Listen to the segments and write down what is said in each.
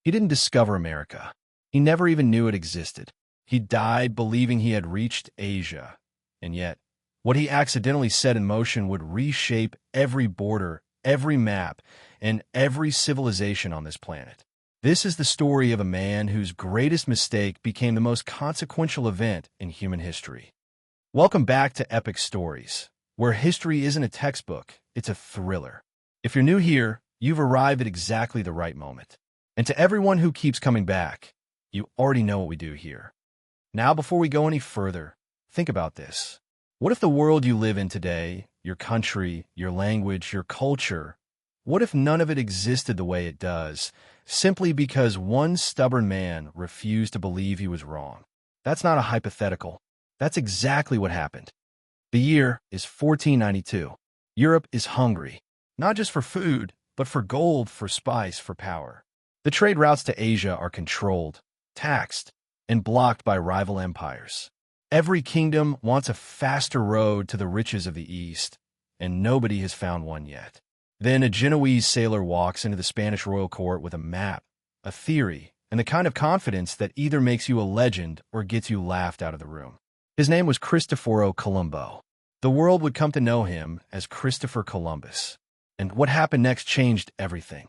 He didn't discover America. He never even knew it existed. He died believing he had reached Asia. And yet, what he accidentally set in motion would reshape every border, every map, and every civilization on this planet. This is the story of a man whose greatest mistake became the most consequential event in human history. Welcome back to Epoch Stories, where history isn't a textbook, it's a thriller. If you're new here, you've arrived at exactly the right moment. And to everyone who keeps coming back, you already know what we do here. Now, before we go any further, think about this. What if the world you live in today, your country, your language, your culture, what if none of it existed the way it does, simply because one stubborn man refused to believe he was wrong? That's not a hypothetical. That's exactly what happened. The year is 1492. Europe is hungry, not just for food, but for gold, for spice, for power. The trade routes to Asia are controlled, taxed, and blocked by rival empires. Every kingdom wants a faster road to the riches of the East, and nobody has found one yet. Then a Genoese sailor walks into the Spanish royal court with a map, a theory, and the kind of confidence that either makes you a legend or gets you laughed out of the room. His name was Cristoforo Colombo. The world would come to know him as Christopher Columbus. And what happened next changed everything.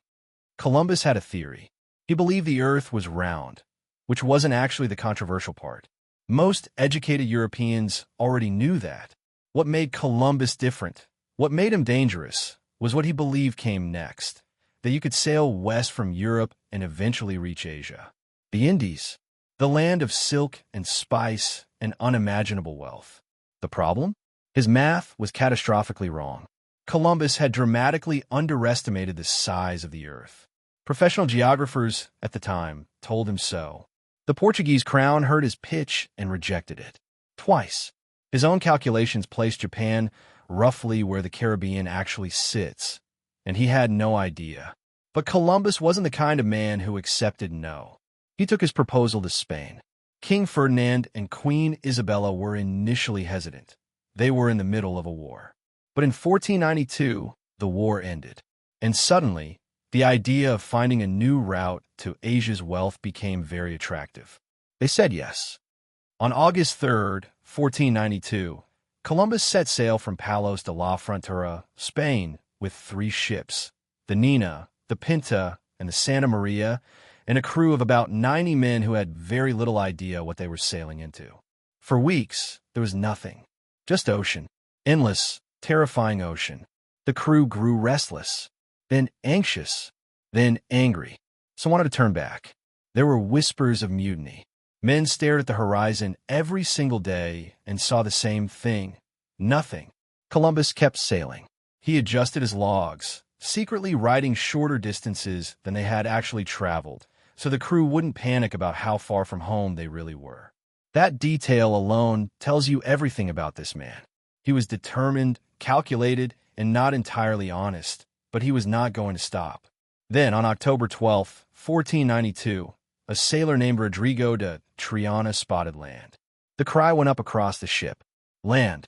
Columbus had a theory. He believed the Earth was round, which wasn't actually the controversial part. Most educated Europeans already knew that. What made Columbus different, what made him dangerous, was what he believed came next, that you could sail west from Europe and eventually reach Asia. The Indies, the land of silk and spice and unimaginable wealth. The problem? His math was catastrophically wrong. Columbus had dramatically underestimated the size of the Earth. Professional geographers at the time told him so. The Portuguese crown heard his pitch and rejected it. Twice. His own calculations placed Japan roughly where the Caribbean actually sits, and he had no idea. But Columbus wasn't the kind of man who accepted no. He took his proposal to Spain. King Ferdinand and Queen Isabella were initially hesitant. They were in the middle of a war. But in 1492, the war ended. And suddenly, the idea of finding a new route to Asia's wealth became very attractive. They said yes. On August 3rd, 1492, Columbus set sail from Palos de la Frontera, Spain, with 3 ships, the Nina, the Pinta, and the Santa Maria, and a crew of about 90 men who had very little idea what they were sailing into. For weeks, there was nothing. Just ocean. Endless, terrifying ocean. The crew grew restless, then anxious, then angry. Some wanted to turn back. There were whispers of mutiny. Men stared at the horizon every single day and saw the same thing. Nothing. Columbus kept sailing. He adjusted his logs, secretly riding shorter distances than they had actually traveled, so the crew wouldn't panic about how far from home they really were. That detail alone tells you everything about this man. He was determined, calculated, and not entirely honest, but he was not going to stop. Then, on October 12, 1492, a sailor named Rodrigo de Triana spotted land. The cry went up across the ship. Land.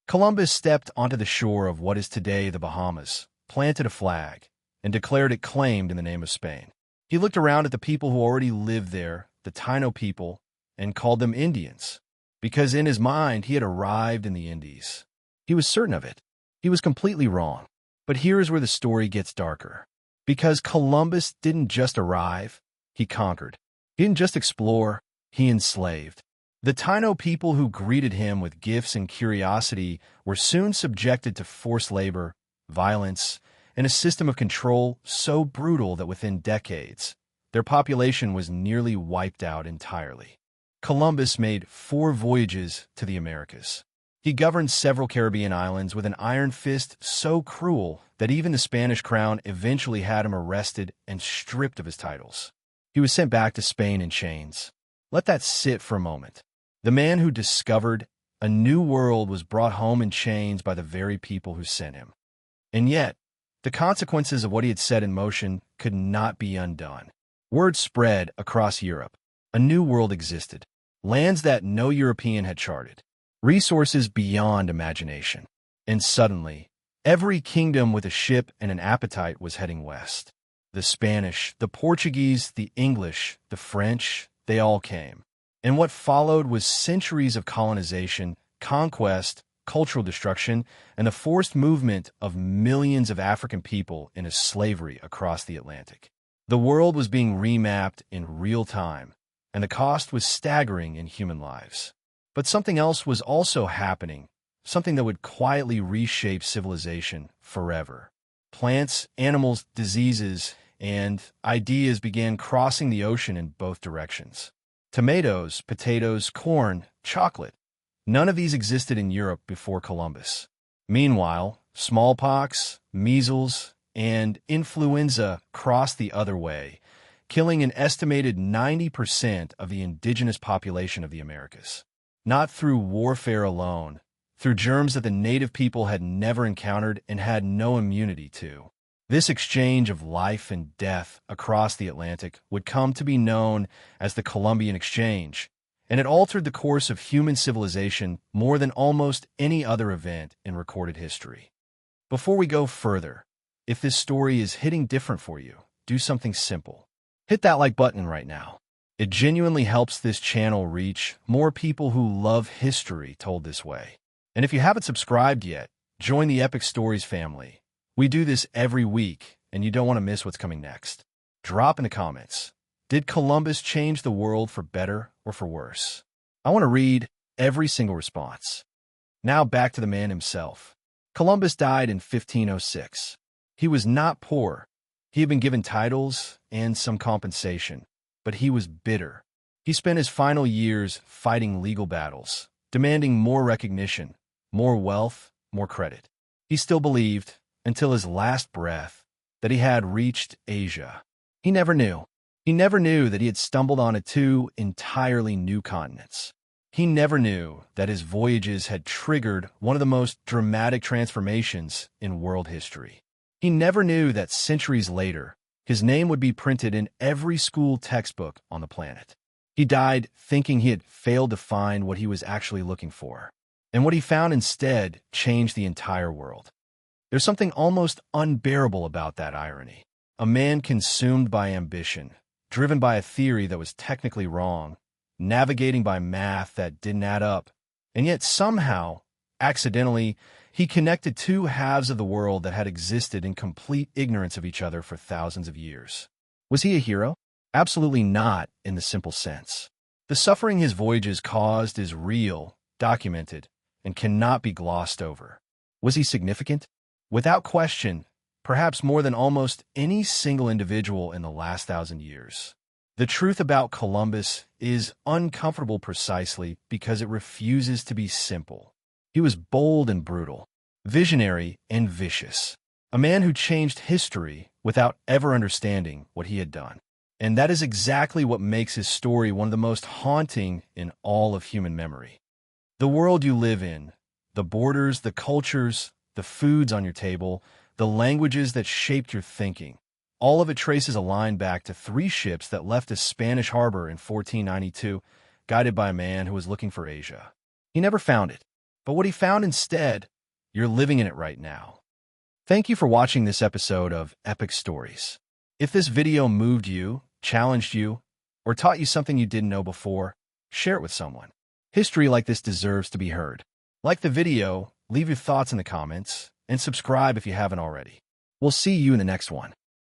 Columbus stepped onto the shore of what is today the Bahamas, planted a flag, and declared it claimed in the name of Spain. He looked around at the people who already lived there, the Taino people, and called them Indians, because in his mind he had arrived in the Indies. He was certain of it. He was completely wrong. But here's where the story gets darker. Because Columbus didn't just arrive, he conquered. He didn't just explore, he enslaved. The Taino people who greeted him with gifts and curiosity were soon subjected to forced labor, violence, and a system of control so brutal that within decades, their population was nearly wiped out entirely. Columbus made 4 voyages to the Americas. He governed several Caribbean islands with an iron fist so cruel that even the Spanish crown eventually had him arrested and stripped of his titles. He was sent back to Spain in chains. Let that sit for a moment. The man who discovered a new world was brought home in chains by the very people who sent him. And yet, the consequences of what he had set in motion could not be undone. Word spread across Europe. A new world existed. Lands that no European had charted. Resources beyond imagination. And suddenly, every kingdom with a ship and an appetite was heading west. The Spanish, the Portuguese, the English, the French, they all came. And what followed was centuries of colonization, conquest, cultural destruction, and the forced movement of millions of African people into slavery across the Atlantic. The world was being remapped in real time, and the cost was staggering in human lives. But something else was also happening, something that would quietly reshape civilization forever. Plants, animals, diseases, and ideas began crossing the ocean in both directions. Tomatoes, potatoes, corn, chocolate. None of these existed in Europe before Columbus. Meanwhile, smallpox, measles, and influenza crossed the other way, killing an estimated 90% of the indigenous population of the Americas. Not through warfare alone, through germs that the native people had never encountered and had no immunity to. This exchange of life and death across the Atlantic would come to be known as the Columbian Exchange, and it altered the course of human civilization more than almost any other event in recorded history. Before we go further, if this story is hitting different for you, do something simple. Hit that like button right now. It genuinely helps this channel reach more people who love history told this way. And if you haven't subscribed yet, join the Epoch Stories family. We do this every week, and you don't want to miss what's coming next. Drop in the comments. Did Columbus change the world for better or for worse? I want to read every single response. Now back to the man himself. Columbus died in 1506. He was not poor. He had been given titles and some compensation, but he was bitter. He spent his final years fighting legal battles, demanding more recognition, more wealth, more credit. He still believed, until his last breath, that he had reached Asia. He never knew. He never knew that he had stumbled onto two entirely new continents. He never knew that his voyages had triggered one of the most dramatic transformations in world history. He never knew that centuries later, his name would be printed in every school textbook on the planet. He died thinking he had failed to find what he was actually looking for. And what he found instead changed the entire world. There's something almost unbearable about that irony. A man consumed by ambition, driven by a theory that was technically wrong, navigating by math that didn't add up, and yet somehow, accidentally, he connected two halves of the world that had existed in complete ignorance of each other for thousands of years. Was he a hero? Absolutely not in the simple sense. The suffering his voyages caused is real, documented, and cannot be glossed over. Was he significant? Without question, perhaps more than almost any single individual in the last 1,000 years. The truth about Columbus is uncomfortable precisely because it refuses to be simple. He was bold and brutal, visionary and vicious, a man who changed history without ever understanding what he had done. And that is exactly what makes his story one of the most haunting in all of human memory. The world you live in, the borders, the cultures, the foods on your table, the languages that shaped your thinking, all of it traces a line back to 3 ships that left a Spanish harbor in 1492, guided by a man who was looking for Asia. He never found it, but what he found instead, you're living in it right now. Thank you for watching this episode of Epoch Stories. If this video moved you, challenged you, or taught you something you didn't know before, share it with someone. History like this deserves to be heard. Like the video, leave your thoughts in the comments, and subscribe if you haven't already. We'll see you in the next one.